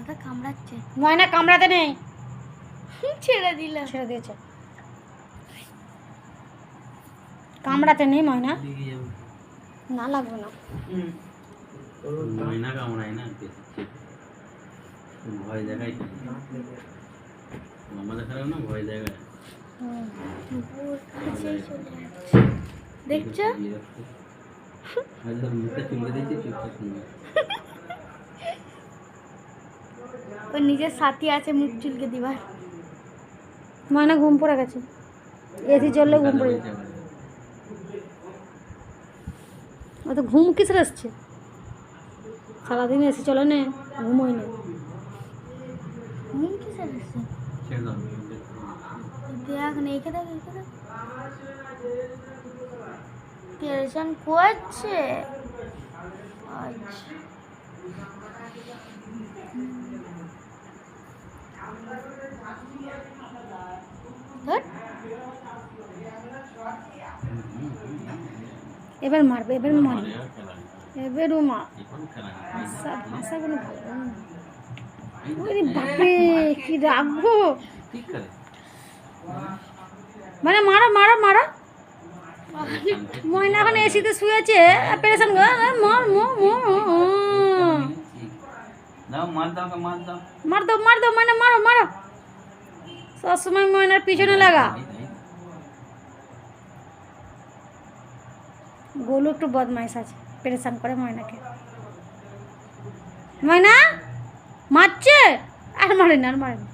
মাথা কামড়াচ্ছে। ময়না কামড়াতে নেই, ছেড়ে দিলাম। ছেড়ে দিয়েছে। কামড়াতে নেই ময়না, না লাগবে না। ময়না কামড়ায় না, ভয় দেখায়। আমাদের খারাপ না, ভয় দেখায়। দেখছো মুখে চুলকে দিয়েছি, চুপচাপ শুনবে। ওর নিজের সাথী আছে মুখ চুলকে দিবার। ময়না ঘুম পড়ে গেছে, এসি চললে ঘুম পড়ে যাবে। ও তো ঘুম কিসের আসছে, সারাদিন এসি চলে না, ঘুম হয় না। ঘুম কিসের আসছে? ছেড়ে দাও। দেখ না, এঁকে দেখ, এঁকে দেখ। টেনশন করছে। আচ্ছা ধর। এবার মারবে, এবার মারবে, এবারও মা। এখন খেলা নেই। ভাষা ভাষাগুলো ভালো না। ওরে বাপরে কি রাখবো, ঠিক করে। মানে মারো মারো মারো। ময়না এখন এসিতে শুয়েছে, পেরেশান গো, মর মর মর। দাও, মার দাও, মার দাও। মার দাও মার দাও, ময়না মারো মারো। সবসময় ময়নার পিছনে লাগা। গোলু একটু বদমাইশ আছে, পেরেশান করে ময়নাকে। ময়না মারছে, আর মারে না, আর মারে না।